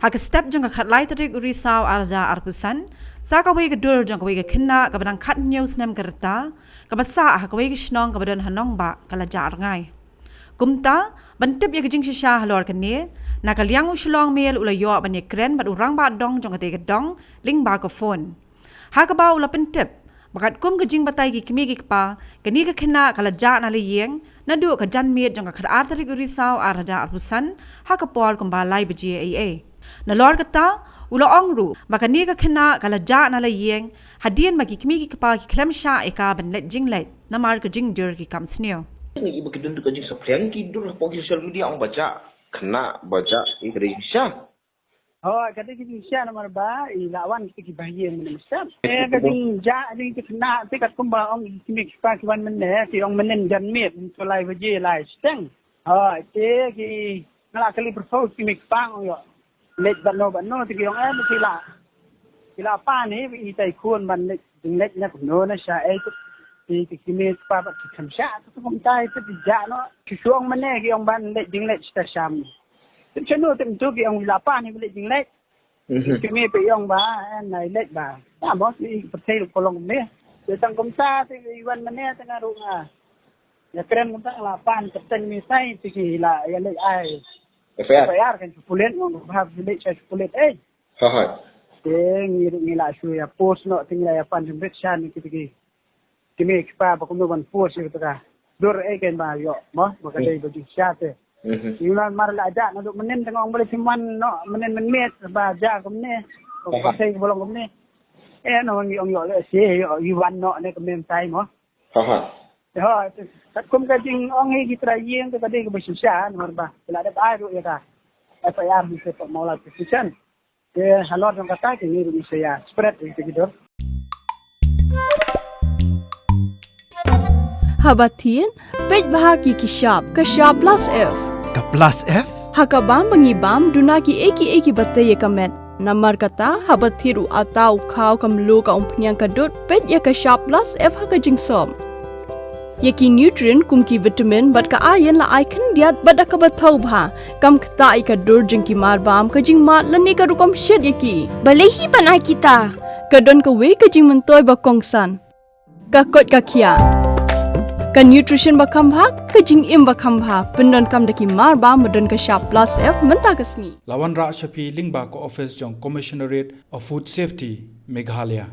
Hak step jang ka Leit tarik risau arja arpusan sa ka wei ka dur jang ka wei ka Khynnah ka badang khat new Snem kerta ka basa hak wei ka Shillong ka badan Rangbah ka la jar ngai kumta bantip ya ka jing Shah halor ka ne na ka liang u Shillong Mail ula yo ban ye kren bad u Rangbah dong jang ka te ka dong ling ba ka phone hak ba ula pentip bakat kum ka jing batai ki kimi ki pa ka ni ka Khynnah ka la jar na le Ïing na du ka jan miet jang ka khat tarik risau arja arpusan hak ka por kum ba lai bji ai na lor kata ulo ongru maka ni ka Khynnah kala ja na la Ïing hadien magi kimi ki pa ki Khlem Shah eka ban let Jingleit na mar ka jingdur ki kam sneo ni ibu kidun ka jing sofrian ki dur po social media ang baca Khynnah baca ikri Shah kata ki Shah nomor ba ilawan ki bahiyen men Shah ka jing ja ni ki Khynnah te kat kumba ong kimi ki pa ki wan men ne ki ong menen jan miet to lai baje lai steng te ki ngala kali propose kimi ki pa ong yo Leit ban no thì ông em thì là pa này vì tài khuôn ban Leit nha cũng nó Shah thì kimi pa bắt Khlem Shah tu không tai tu ja nó chuông mình này ông ban Jingleit sta sham tu cho nó tem tu ông là pa này với Jingleit kimi pe ông ba này Leit ba boss ni percaya kolong ni để tăng công sa thìวันmình này tengah rumah ya keren kita lapan persen misai thì là ya Leit ai FIR kan pulen ngong bahab Leit saya pulen ngila suya post no tingla ya pan jembet shan ki kimi expa ba kuno ban post gitu ka dur ken ba yo mo maka dei bagi Shah te yunan mar la ja no menen tengong boleh siman no menen men met ba ja kumne ko pasai bolong kumne no ngi ong yo le se yo yuan no ne kem sai mo kat kum ka jing ong hi kita Ïing ka dei ko Shah nomor ba la da ai ru ya ka FIR ni se pak maula position ke halor jong kata ke ni ru saya spread gitu Habatin pej bahagi kishab plus F Ka plus F hakabam bangibam dunaki eki bataye kamet namar kata habathiru atau khau kamlu ka umpnyang kadut pej ya kishab plus F haka jingsom Yaki nutrient kumki vitamin bat ka iron la icon diat bada ka bathau bha kam khta ka dur jingki marbam ka jing mat lani ka rukom shed yaki balehi banai kita ka don ka we ka jing mentoy ba kongsan ka kot ka khia ka nutrition ba khambha ka jing im ba khambha pendon kam daki marbam modon ka sharp plus F menta kasni Lawan Ra Shapi Lingba ko office jong commissionerate of food safety Meghalaya